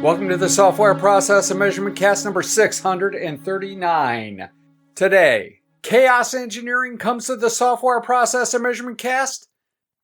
Welcome to the Software Process and Measurement Cast number 639. Today, chaos engineering comes to the Software Process and Measurement Cast,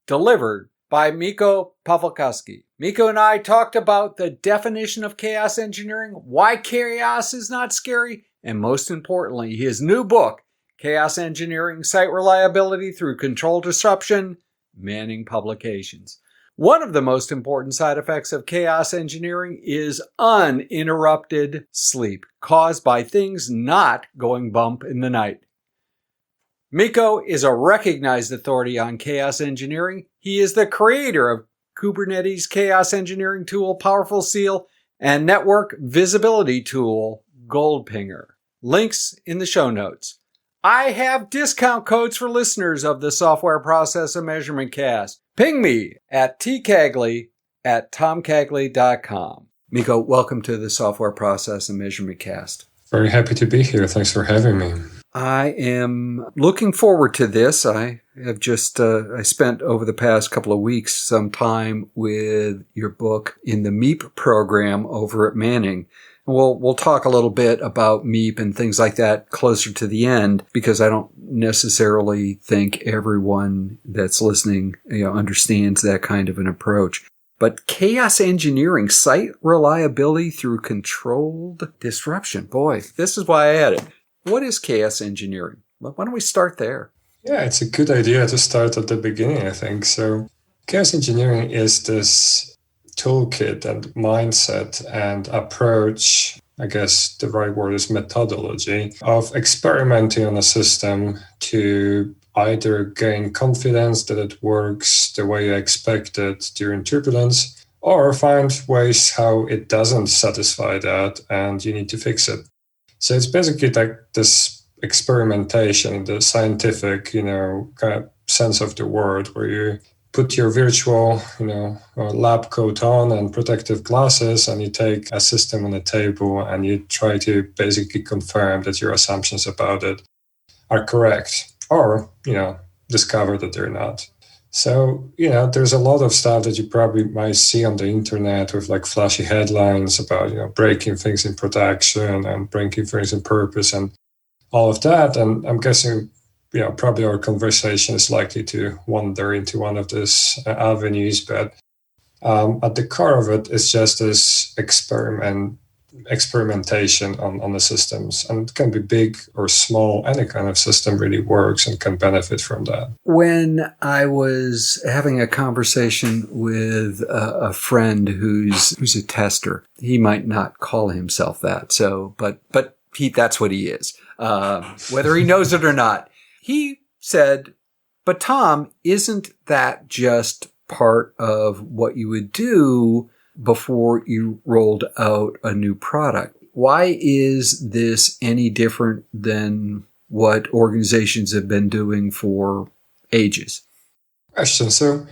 delivered by Miko Pawlikowski. Miko and I talked about the definition of chaos engineering, why chaos is not scary, and most importantly, his new book, Chaos Engineering, Site Reliability Through Control Disruption, Manning Publications. One of the most important side effects of chaos engineering is uninterrupted sleep, caused by things not going bump in the night. Miko is a recognized authority on chaos engineering. He is the creator of Kubernetes chaos engineering tool PowerfulSeal and network visibility tool Goldpinger. Links in the show notes. I have discount codes for listeners of the Software Process and Measurement Cast. Ping me at tcagley@tomcagley.com. Miko, welcome to the Software Process and Measurement Cast. Very happy to be here. Thanks for having me. I am looking forward to this. I have just I spent over the past couple of weeks some time with your book in the MEEP program over at Manning. We'll talk a little bit about MEEP and things like that closer to the end, because I don't necessarily think everyone that's listening, understands that kind of an approach. But chaos engineering, site reliability through controlled disruption. Boy, this is why I had it. What is chaos engineering? Why don't we start there? Yeah, it's a good idea to start at the beginning, I think. So chaos engineering is this toolkit and mindset and approach, I guess the right word is methodology, of experimenting on a system to either gain confidence that it works the way you expect it during turbulence, or find ways how it doesn't satisfy that and you need to fix it. So it's basically like this experimentation, the scientific, kind of sense of the word, where you put your virtual, lab coat on and protective glasses, and you take a system on the table and you try to basically confirm that your assumptions about it are correct, or, discover that they're not. So, there's a lot of stuff that you probably might see on the internet with like flashy headlines about, breaking things in production and breaking things in purpose and all of that. And I'm guessing, probably our conversation is likely to wander into one of these avenues, but at the core of it is just this experimentation on the systems. And it can be big or small. Any kind of system really works and can benefit from that. When I was having a conversation with a friend who's a tester, he might not call himself that. So, but Pete, that's what he is, whether he knows it or not. He said, but Tom, isn't that just part of what you would do before you rolled out a new product? Why is this any different than what organizations have been doing for ages? Question. So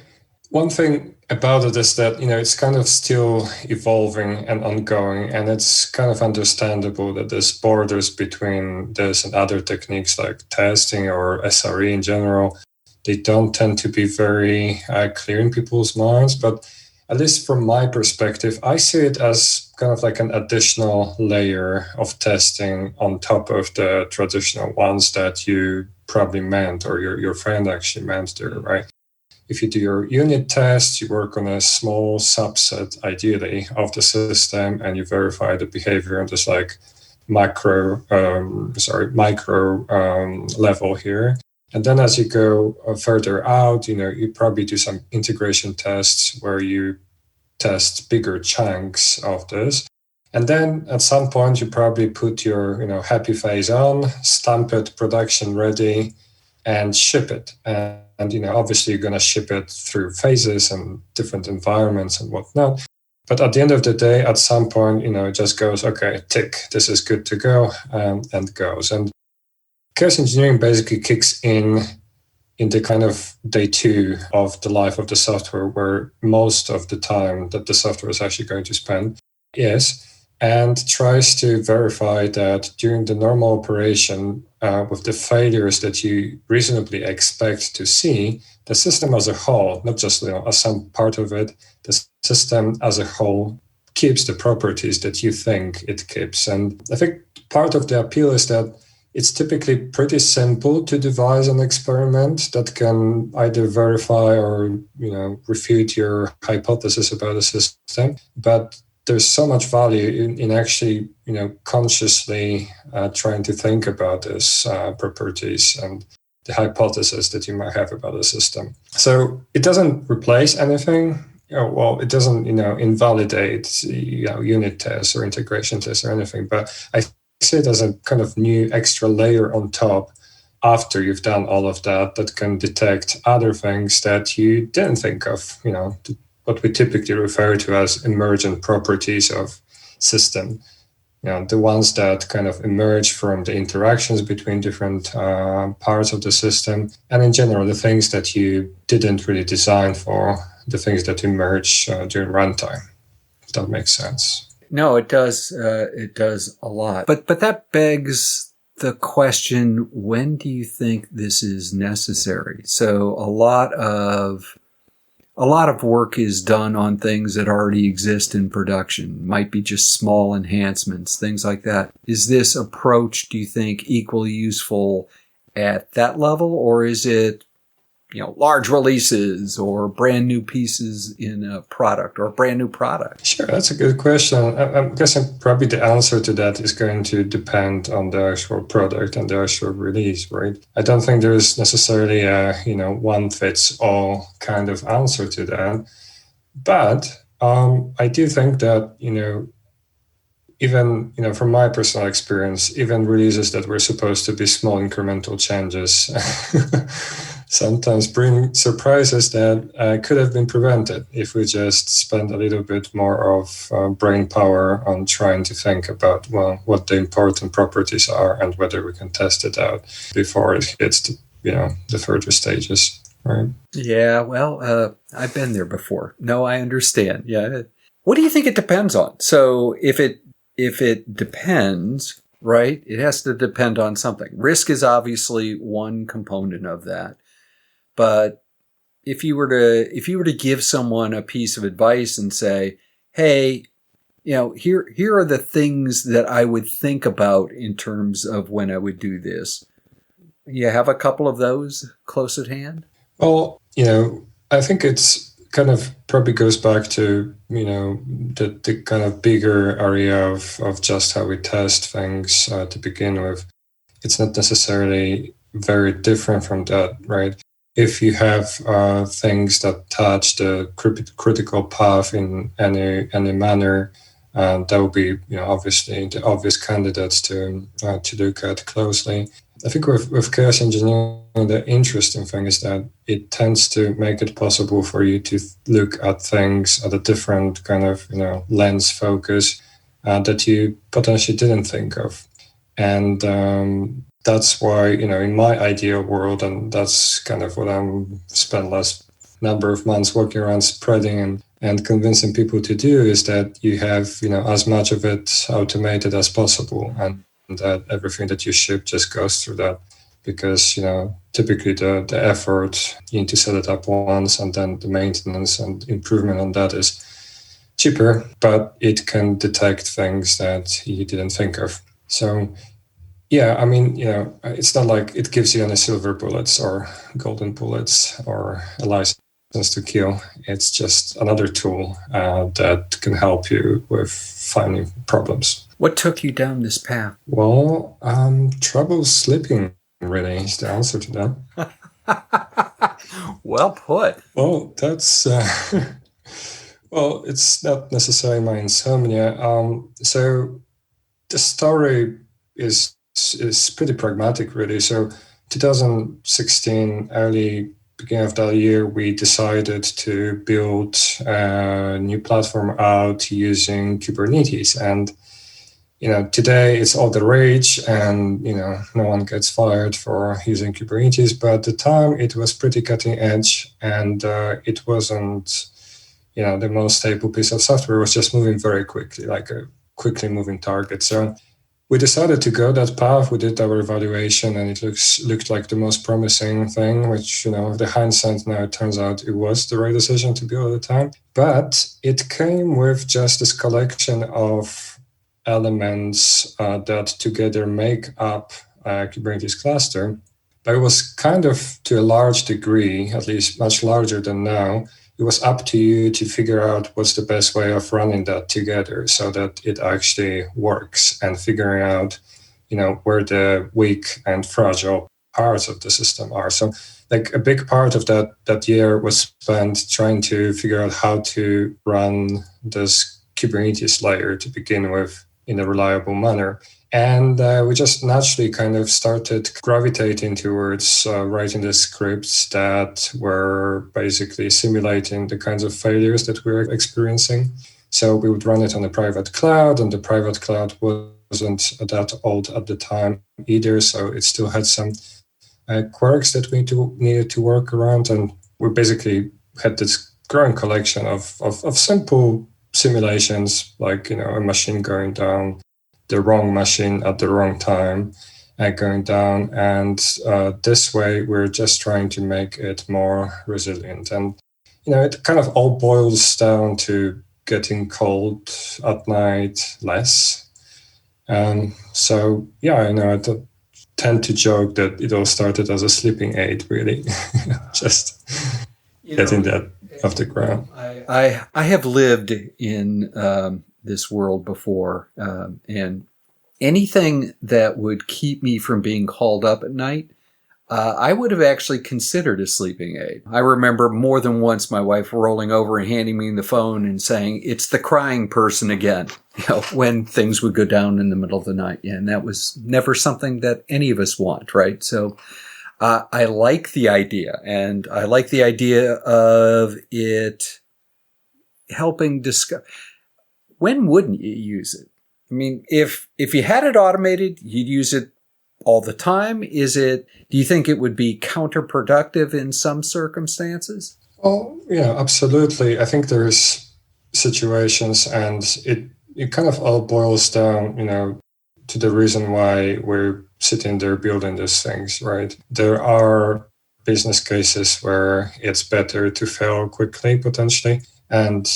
one thing about it is that, it's kind of still evolving and ongoing, and it's kind of understandable that there's borders between this and other techniques like testing or SRE in general. They don't tend to be very clear in people's minds, but at least from my perspective, I see it as kind of like an additional layer of testing on top of the traditional ones that you probably meant, or your friend actually meant there, right? If you do your unit test, you work on a small subset, ideally, of the system, and you verify the behavior on this like micro level here. And then as you go further out, you probably do some integration tests where you test bigger chunks of this. And then at some point, you probably put your, happy face on, stamp it production ready, and ship it. And obviously you're going to ship it through phases and different environments and whatnot. But at the end of the day, at some point, it just goes, okay, tick, this is good to go, and goes. And chaos engineering basically kicks in the kind of day two of the life of the software, where most of the time that the software is actually going to spend is, and tries to verify that during the normal operation, with the failures that you reasonably expect to see, the system as a whole, not just some part of it, the system as a whole keeps the properties that you think it keeps. And I think part of the appeal is that it's typically pretty simple to devise an experiment that can either verify or, refute your hypothesis about a system. But there's so much value in actually, consciously trying to think about these properties and the hypothesis that you might have about a system. So it doesn't replace anything. It doesn't, invalidate, unit tests or integration tests or anything. But I see it as a kind of new extra layer on top after you've done all of that can detect other things that you didn't think of, what we typically refer to as emergent properties of system. The ones that kind of emerge from the interactions between different parts of the system, and in general, the things that you didn't really design for, the things that emerge during runtime. If that makes sense. No, it does. It does a lot. But that begs the question: when do you think this is necessary? So a lot of work is done on things that already exist in production. Might be just small enhancements, things like that. Is this approach, do you think, equally useful at that level, or is it, large releases or brand new pieces in a product or a brand new product? Sure, that's a good question. I'm guessing probably the answer to that is going to depend on the actual product and the actual release, right? I don't think there is necessarily a, one fits all kind of answer to that. But I do think that, even, from my personal experience, even releases that were supposed to be small incremental changes sometimes bring surprises that could have been prevented if we just spend a little bit more of brain power on trying to think about, what the important properties are and whether we can test it out before it hits the further stages, right? Yeah, well, I've been there before. No, I understand. Yeah. What do you think it depends on? So if it depends, right, it has to depend on something. Risk is obviously one component of that. But if you were to give someone a piece of advice and say, hey, here are the things that I would think about in terms of when I would do this. You have a couple of those close at hand? Well, I think it's kind of probably goes back to, the kind of bigger area of just how we test things to begin with. It's not necessarily very different from that, right? If you have things that touch the critical path in any manner, that will be, obviously the obvious candidates to look at closely. I think with chaos engineering, the interesting thing is that it tends to make it possible for you to look at things at a different kind of, lens focus that you potentially didn't think of. And that's why, in my ideal world, and that's kind of what I'm spent last number of months working around spreading and convincing people to do, is that you have, as much of it automated as possible, and that everything that you ship just goes through that. Because, typically the effort, you need to set it up once, and then the maintenance and improvement on that is cheaper, but it can detect things that you didn't think of. So, yeah, I mean, it's not like it gives you any silver bullets or golden bullets or a license to kill. It's just another tool that can help you with finding problems. What took you down this path? Well, trouble sleeping really is the answer to that. Well put. Well, that's well, it's not necessarily my insomnia. So the story is pretty pragmatic, really. So 2016, early beginning of that year, we decided to build a new platform out using Kubernetes. And, today it's all the rage and, no one gets fired for using Kubernetes. But at the time it was pretty cutting edge, and it wasn't, the most stable piece of software. It was just moving very quickly, like a quickly moving target. So we decided to go that path. We did our evaluation, and it looked like the most promising thing, which, the hindsight now, it turns out it was the right decision to build at the time. But it came with just this collection of elements that together make up a Kubernetes cluster. But it was kind of, to a large degree, at least much larger than now, it was up to you to figure out what's the best way of running that together so that it actually works, and figuring out, where the weak and fragile parts of the system are. So like a big part of that year was spent trying to figure out how to run this Kubernetes layer to begin with in a reliable manner. And we just naturally kind of started gravitating towards writing the scripts that were basically simulating the kinds of failures that we were experiencing. So we would run it on a private cloud, and the private cloud wasn't that old at the time either. So it still had some quirks that we needed to work around. And we basically had this growing collection of simple simulations, like, a machine going down, the wrong machine at the wrong time going down. And this way, we're just trying to make it more resilient. And, it kind of all boils down to getting cold at night less. So, yeah, I tend to joke that it all started as a sleeping aid, really, just getting that off the ground. I have lived in this world before, and anything that would keep me from being called up at night, I would have actually considered a sleeping aid. I remember more than once my wife rolling over and handing me the phone and saying, "It's the crying person again," when things would go down in the middle of the night. And that was never something that any of us want, right? So I like the idea, and I like the idea of it helping discover. When wouldn't you use it? I mean, if you had it automated, you'd use it all the time. Do you think it would be counterproductive in some circumstances? Well, yeah, absolutely. I think there's situations, and it kind of all boils down, to the reason why we're sitting there building these things, right? There are business cases where it's better to fail quickly, potentially. And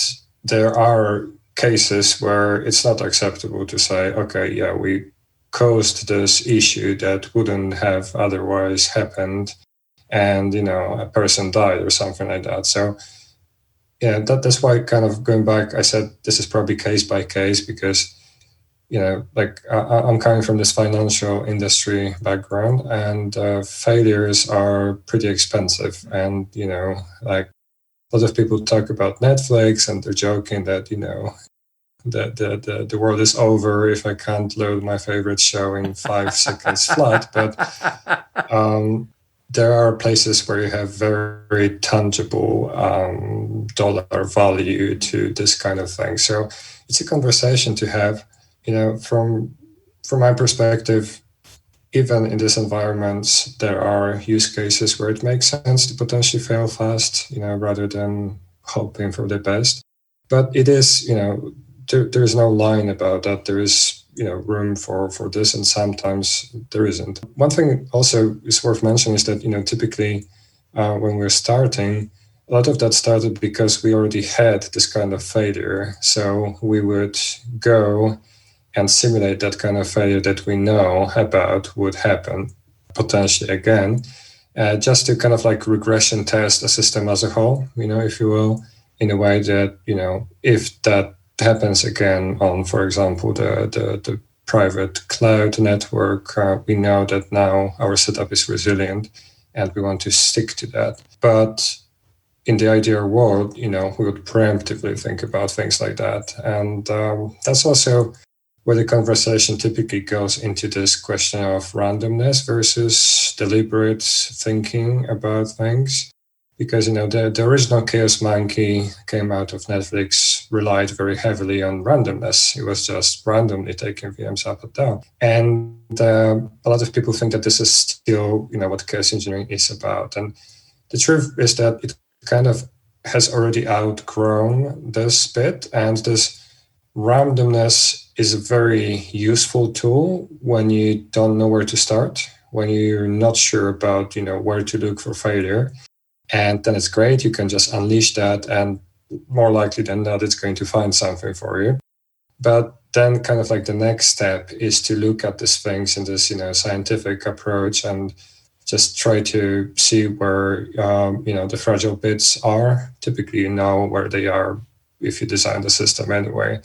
there are cases where it's not acceptable to say, okay, yeah, we caused this issue that wouldn't have otherwise happened, and a person died or something like that. So yeah, that's why, kind of going back, I said this is probably case by case, because I'm coming from this financial industry background, and failures are pretty expensive. And like, a lot of people talk about Netflix, and they're joking that the world is over if I can't load my favorite show in 5 seconds flat. But there are places where you have very, very tangible dollar value to this kind of thing. So it's a conversation to have. From my perspective, even in these environments, there are use cases where it makes sense to potentially fail fast, rather than hoping for the best. But it is, there's no line about that. There is, room for this, and sometimes there isn't. One thing also is worth mentioning is that, typically when we're starting, a lot of that started because we already had this kind of failure. So we would go and simulate that kind of failure that we know about would happen potentially again, just to kind of like regression test a system as a whole, if you will, in a way that, if that happens again on, for example, the private cloud network, we know that now our setup is resilient and we want to stick to that. But in the ideal world, we would preemptively think about things like that. And that's also where the conversation typically goes into this question of randomness versus deliberate thinking about things. Because, the original Chaos Monkey came out of Netflix, relied very heavily on randomness. It was just randomly taking VMs up and down. And a lot of people think that this is still, what chaos engineering is about. And the truth is that it kind of has already outgrown this bit, and this randomness is a very useful tool when you don't know where to start, when you're not sure about, where to look for failure. And then it's great. You can just unleash that, and more likely than not, it's going to find something for you. But then kind of like the next step is to look at these things in this, scientific approach and just try to see where, the fragile bits are. Typically, you know where they are if you design the system anyway,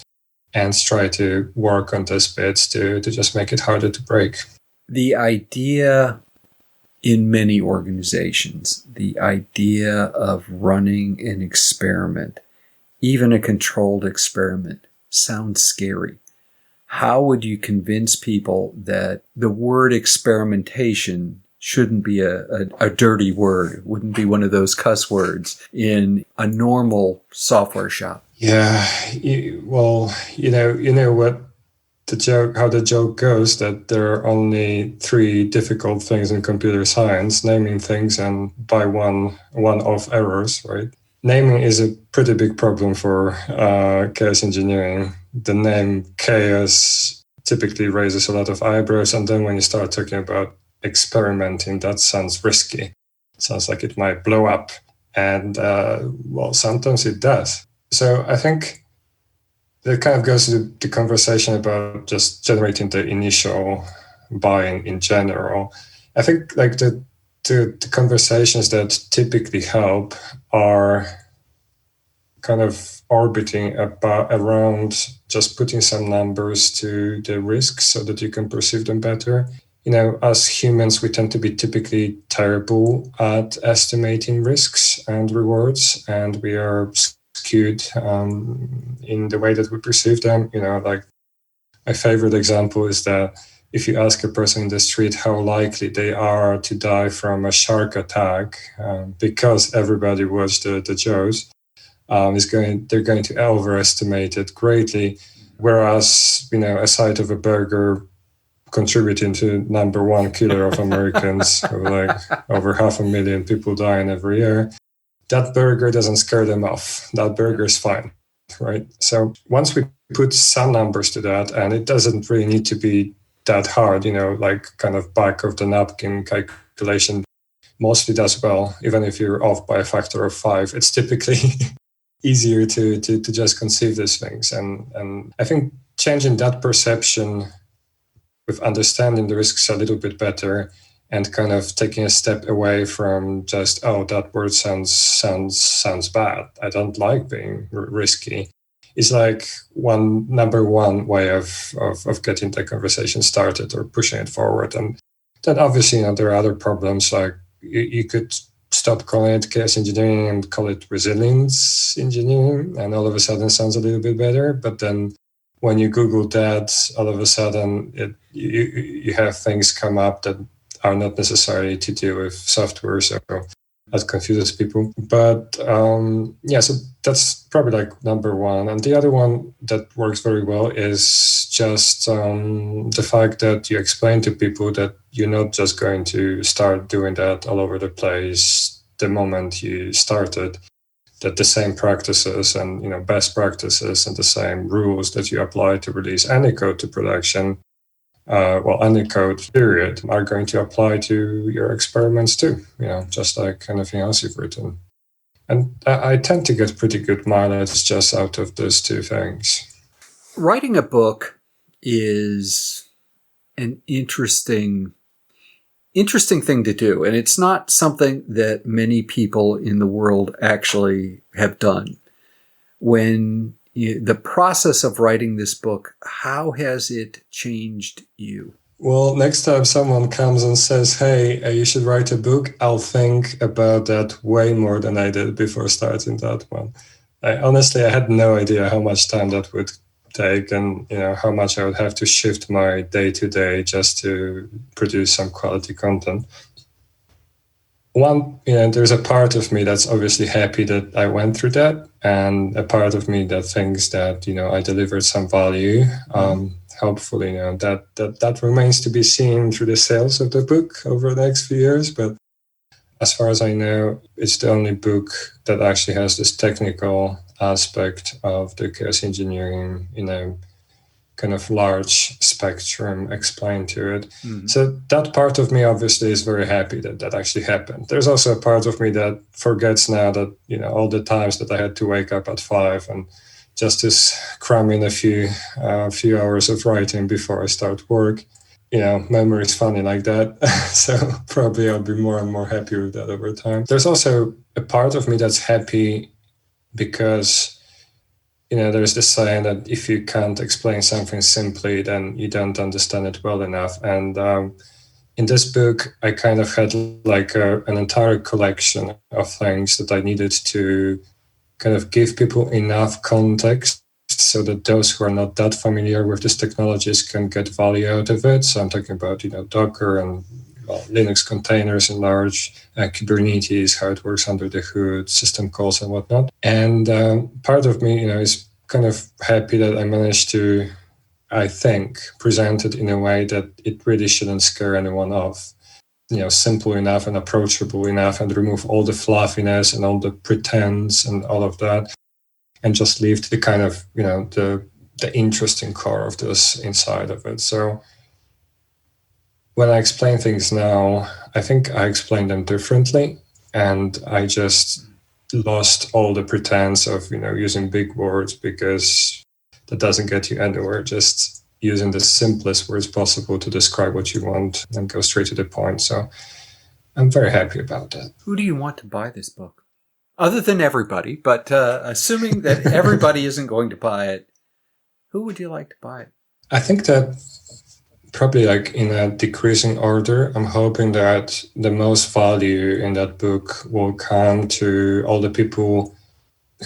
and try to work on those bits to just make it harder to break. The idea in many organizations, the idea of running an experiment, even a controlled experiment, sounds scary. How would you convince people that the word experimentation shouldn't be a dirty word? It wouldn't be one of those cuss words in a normal software shop? Yeah, well, you know what how the joke goes, that there are only 3 difficult things in computer science: naming things and by one-off errors, right? Naming is a pretty big problem for chaos engineering. The name chaos typically raises a lot of eyebrows, and then when you start talking about experimenting, that sounds risky. It sounds like it might blow up, and sometimes it does. So I think that kind of goes to the conversation about just generating the initial buy-in in general. I think like the conversations that typically help are kind of orbiting around just putting some numbers to the risks so that you can perceive them better. As humans, we tend to be typically terrible at estimating risks and rewards, and we are skewed in the way that we perceive them. Like my favorite example is that if you ask a person in the street how likely they are to die from a shark attack, because everybody watched the Joes, they're going to overestimate it greatly. Whereas, a side of a burger contributing to number 1 killer of Americans, like over 500,000 people dying every year, that burger doesn't scare them off. That burger is fine, right? So once we put some numbers to that, and it doesn't really need to be that hard, like kind of back of the napkin calculation mostly does well. Even if you're off by a factor of 5, it's typically easier to just conceive these things. And I think changing that perception with understanding the risks a little bit better, and kind of taking a step away from just, that word sounds bad, I don't like being risky, is like number one way of getting the conversation started or pushing it forward. And then obviously, there are other problems, like you could stop calling it chaos engineering and call it resilience engineering, and all of a sudden it sounds a little bit better. But then when you Google that, all of a sudden you have things come up that are not necessarily to do with software, so that confuses people. But so that's probably like number one. And the other one that works very well is just the fact that you explain to people that you're not just going to start doing that all over the place the moment you started, that the same practices and best practices and the same rules that you apply to release any code to production, any code period, are going to apply to your experiments too, just like anything else you've written. And I tend to get pretty good mileage just out of those two things. Writing a book is an interesting thing to do, and it's not something that many people in the world actually have done. When the process of writing this book, how has it changed you? Well, next time someone comes and says, hey, you should write a book, I'll think about that way more than I did before starting that one. I had no idea how much time that would take and how much I would have to shift my day-to-day just to produce some quality content. One, there's a part of me that's obviously happy that I went through that, and a part of me that thinks that I delivered some value. Hopefully, that remains to be seen through the sales of the book over the next few years. But as far as I know, it's the only book that actually has this technical aspect of the chaos engineering in a kind of large spectrum explained to it. Mm-hmm. So that part of me obviously is very happy that that actually happened. There's also a part of me that forgets now that, all the times that I had to wake up at 5 and just to cram in a few hours of writing before I start work. Memory is funny like that. So probably I'll be more and more happy with that over time. There's also a part of me that's happy because, there's this saying that if you can't explain something simply, then you don't understand it well enough. And in this book, I kind of had like an entire collection of things that I needed to kind of give people enough context so that those who are not that familiar with these technologies can get value out of it. So I'm talking about, Docker and Linux containers in large, Kubernetes, how it works under the hood, system calls and whatnot. And part of me, is kind of happy that I managed to, I think, present it in a way that it really shouldn't scare anyone off. Simple enough and approachable enough, and remove all the fluffiness and all the pretense and all of that, and just leave the kind of, the interesting core of this inside of it. So when I explain things now, I think I explain them differently, and I just lost all the pretense of, using big words, because that doesn't get you anywhere. Just using the simplest words possible to describe what you want and go straight to the point. So I'm very happy about that. Who do you want to buy this book? Other than everybody, but assuming that everybody isn't going to buy it, who would you like to buy it? I think that probably like in a decreasing order, I'm hoping that the most value in that book will come to all the people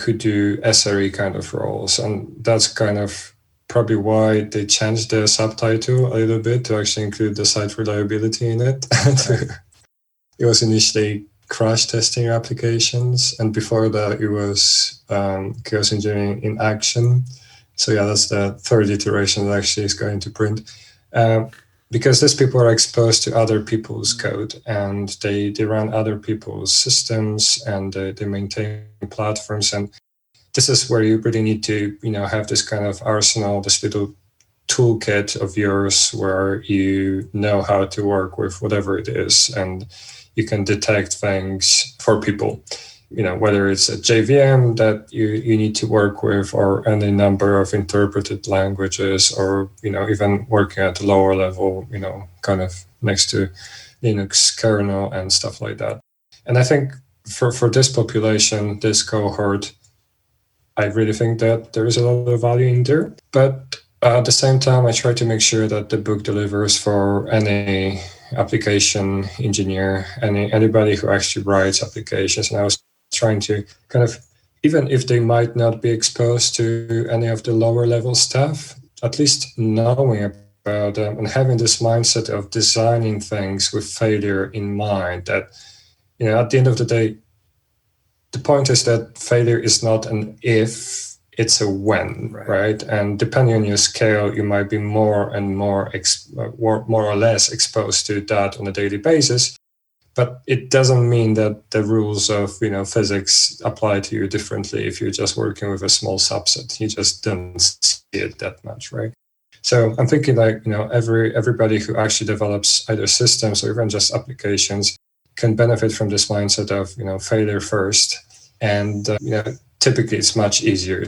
who do SRE kind of roles. And that's kind of probably why they changed the subtitle a little bit to actually include the site reliability in it. It was initially crash testing your applications, and before that it was chaos engineering in action. So yeah, that's the third iteration that actually is going to print. Because these people are exposed to other people's code, and they run other people's systems, and they maintain platforms. And this is where you really need to, have this kind of arsenal, this little toolkit of yours where you know how to work with whatever it is, and you can detect things for people. Whether it's a JVM that you need to work with, or any number of interpreted languages, or, even working at a lower level, kind of next to Linux kernel and stuff like that. And I think for this population, this cohort, I really think that there is a lot of value in there. But at the same time, I try to make sure that the book delivers for any application engineer, anybody who actually writes applications. And I was trying to kind of, even if they might not be exposed to any of the lower level stuff, at least knowing about them and having this mindset of designing things with failure in mind, that, at the end of the day, the point is that failure is not an if, it's a when, right? And depending on your scale, you might be more and more or less exposed to that on a daily basis. But it doesn't mean that the rules of physics apply to you differently if you're just working with a small subset. You just don't see it that much, right? So I'm thinking like everybody who actually develops either systems or even just applications can benefit from this mindset of failure first, and typically it's much easier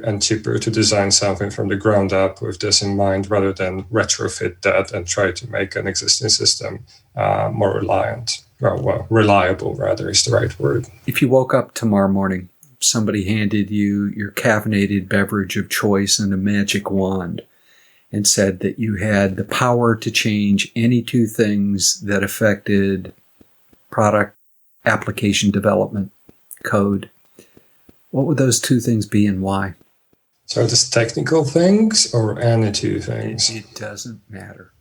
and cheaper to design something from the ground up with this in mind, rather than retrofit that and try to make an existing system more reliant. Well, reliable, rather, is the right word. If you woke up tomorrow morning, somebody handed you your caffeinated beverage of choice and a magic wand and said that you had the power to change any two things that affected product application development code, what would those two things be and why? So just technical things or any two things? It doesn't matter.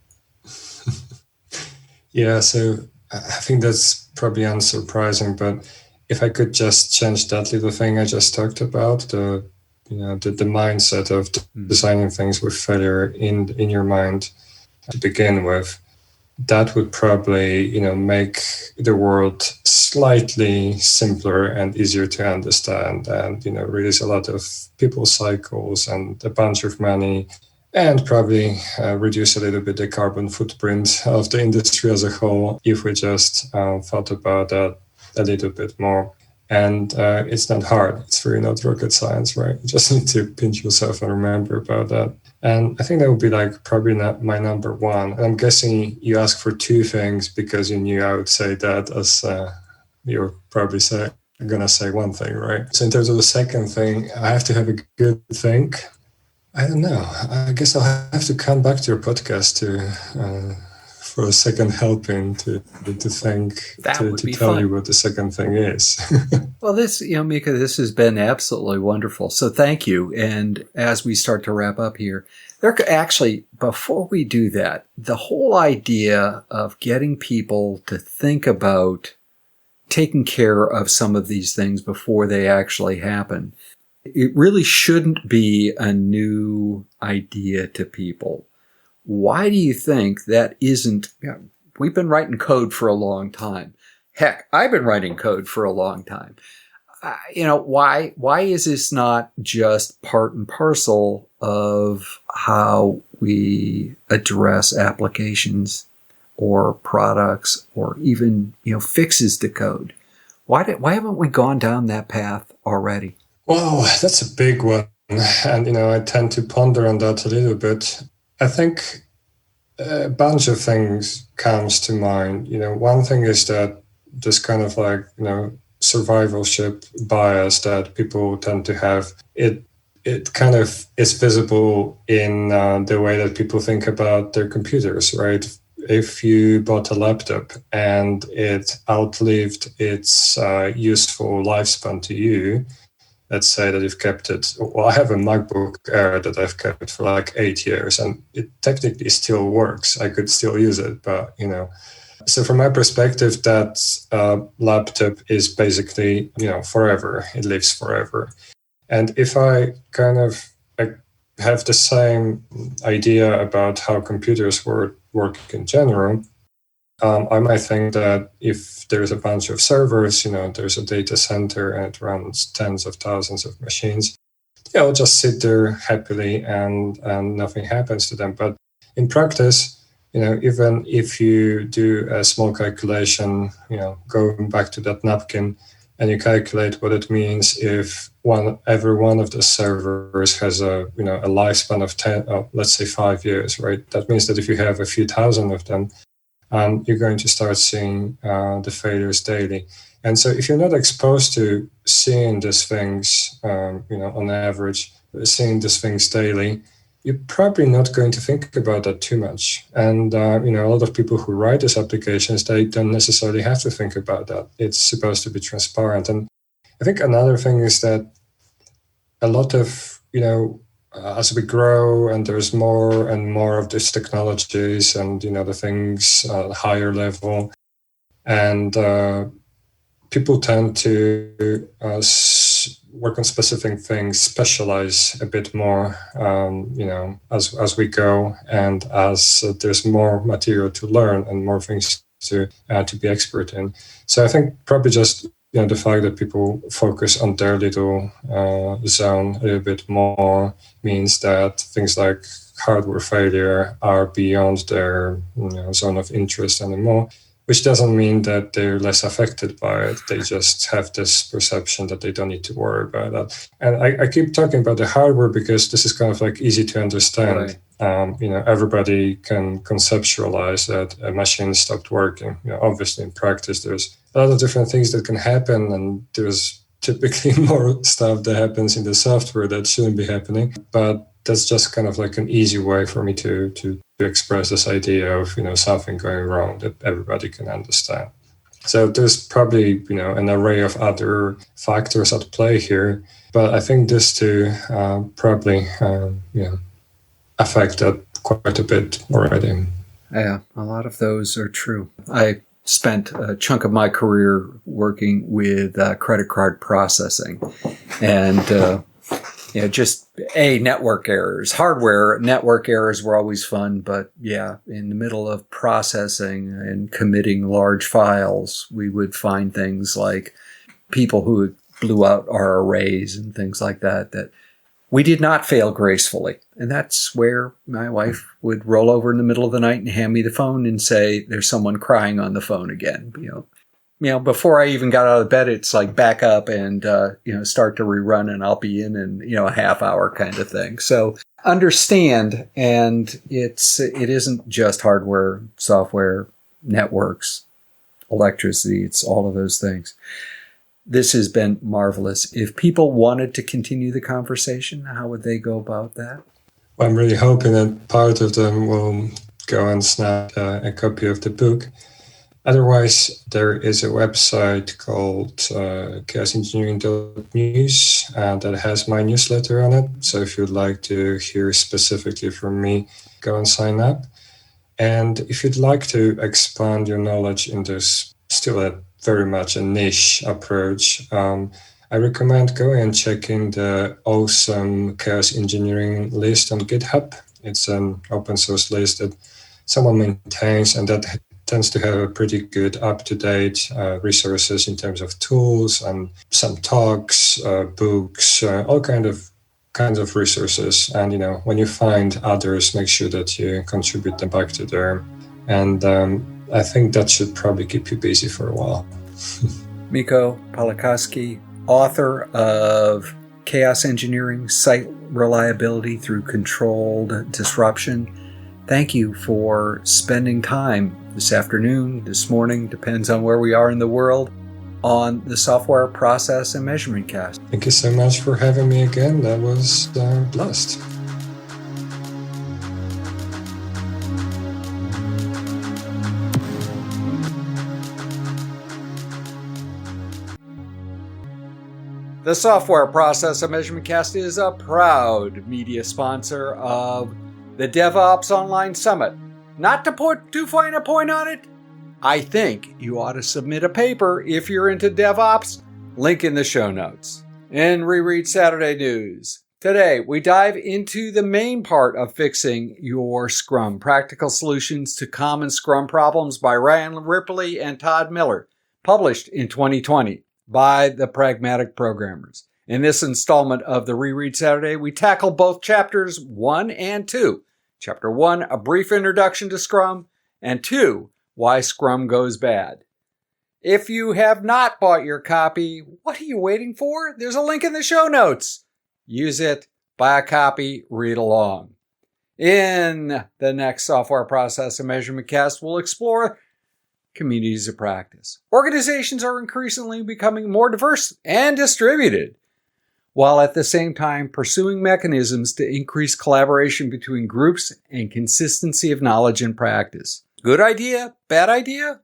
Yeah, so I think that's probably unsurprising, but if I could just change that little thing I just talked about, the mindset of designing things with failure in your mind to begin with, that would probably, make the world slightly simpler and easier to understand, and, release a lot of people cycles and a bunch of money, and probably reduce a little bit the carbon footprint of the industry as a whole if we just thought about that a little bit more. And it's not hard. It's really not rocket science, right? You just need to pinch yourself and remember about that. And I think that would be probably not my number one. And I'm guessing you asked for two things because you knew I would say that, as you're probably going to say one thing, right? So in terms of the second thing, I have to have a good think. I don't know. I guess I'll have to come back to your podcast for a second helping to think, to tell you what the second thing is. Well, Mika, this has been absolutely wonderful. So thank you. And as we start to wrap up here, actually, before we do that, the whole idea of getting people to think about taking care of some of these things before they actually happen, it really shouldn't be a new idea to people. Why do you think that isn't? We've been writing code for a long time. Heck, I've been writing code for a long time. Why is this not just part and parcel of how we address applications or products or even, fixes to code? Why haven't we gone down that path already? Well, that's a big one. And, I tend to ponder on that a little bit. I think a bunch of things comes to mind. One thing is that this kind of survivalship bias that people tend to have, it kind of is visible in the way that people think about their computers, right? If you bought a laptop and it outlived its useful lifespan to you, let's say that you've kept it. Well, I have a MacBook Air that I've kept for 8 years, and it technically still works. I could still use it, but So from my perspective, that laptop is basically forever. It lives forever. And if I kind of have the same idea about how computers work in general, I might think that if there's a bunch of servers, there's a data center and it runs tens of thousands of machines, they'll just sit there happily and nothing happens to them. But in practice, even if you do a small calculation, going back to that napkin, and you calculate what it means if every one of the servers has a lifespan of let's say 5 years, right? That means that if you have a few thousand of them, you're going to start seeing the failures daily. And so if you're not exposed to seeing these things, on average, seeing these things daily, you're probably not going to think about that too much. And, a lot of people who write these applications, they don't necessarily have to think about that. It's supposed to be transparent. And I think another thing is that a lot of, as we grow and there's more and more of these technologies and, the things at a higher level, and people tend to work on specific things, specialize a bit more, as we go, and as there's more material to learn and more things to be expert in. So I think probably just the fact that people focus on their little zone a little bit more means that things like hardware failure are beyond their zone of interest anymore, which doesn't mean that they're less affected by it. They just have this perception that they don't need to worry about that. And I keep talking about the hardware because this is kind of easy to understand. Right. Everybody can conceptualize that a machine stopped working. Obviously in practice, there's a lot of different things that can happen, and there's typically more stuff that happens in the software that shouldn't be happening. But that's just kind of an easy way for me to express this idea of something going wrong that everybody can understand. So there's probably an array of other factors at play here, but I think this too probably affect that quite a bit already. Yeah, a lot of those are true. I spent a chunk of my career working with credit card processing, and just network errors. Hardware network errors were always fun, but in the middle of processing and committing large files, we would find things like people who blew out our arrays and things like that we did not fail gracefully. And that's where my wife would roll over in the middle of the night and hand me the phone and say, there's someone crying on the phone again. Before I even got out of bed, it's like back up and, start to rerun, and I'll be in a half hour kind of thing. So understand, and it isn't just hardware, software, networks, electricity. It's all of those things. This has been marvelous. If people wanted to continue the conversation, how would they go about that? Well, I'm really hoping that part of them will go and snap a copy of the book. Otherwise, there is a website called chaosengineering.news that has my newsletter on it. So if you'd like to hear specifically from me, go and sign up. And if you'd like to expand your knowledge in this still very much a niche approach, I recommend going and checking the awesome chaos engineering list on GitHub. It's an open source list that someone maintains, and that tends to have a pretty good up-to-date resources in terms of tools and some talks, books, all kinds of resources. And when you find others, make sure that you contribute them back to there. And I think that should probably keep you busy for a while. Miko Pawlikowski, author of Chaos Engineering, Site Reliability Through Controlled Disruption. Thank you for spending time this afternoon, this morning, depends on where we are in the world, on the Software Process and Measurement Cast. Thank you so much for having me again. That was a blast. The Software Process and Measurement Cast is a proud media sponsor of the DevOps Online Summit. Not to put too fine a point on it, I think you ought to submit a paper if you're into DevOps. Link in the show notes. In Reread Saturday News, today we dive into the main part of Fixing Your Scrum, Practical Solutions to Common Scrum Problems by Ryan Ripley and Todd Miller, published in 2020 by the Pragmatic Programmers. In this installment of the Reread Saturday, we tackle both chapters 1 and 2. Chapter 1, a brief introduction to Scrum, and 2, why Scrum goes bad. If you have not bought your copy, what are you waiting for? There's a link in the show notes. Use it, buy a copy, read along. In the next Software Process and Measurement Cast, we'll explore communities of practice. Organizations are increasingly becoming more diverse and distributed, while at the same time pursuing mechanisms to increase collaboration between groups and consistency of knowledge and practice. Good idea? Bad idea?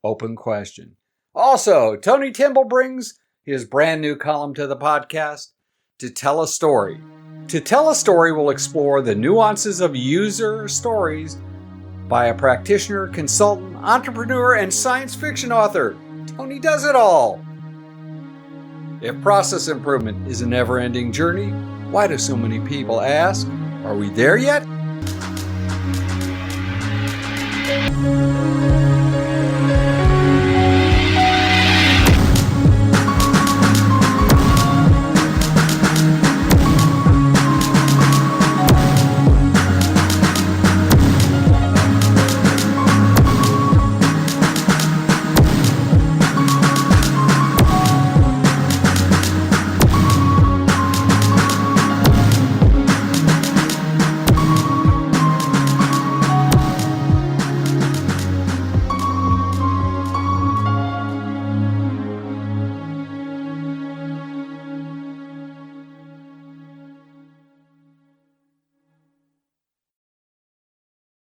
Open question. Also, Tony Timble brings his brand new column to the podcast, To Tell a Story. To Tell a Story will explore the nuances of user stories by a practitioner, consultant, entrepreneur, and science fiction author. Tony does it all. If process improvement is a never-ending journey, why do so many people ask, are we there yet?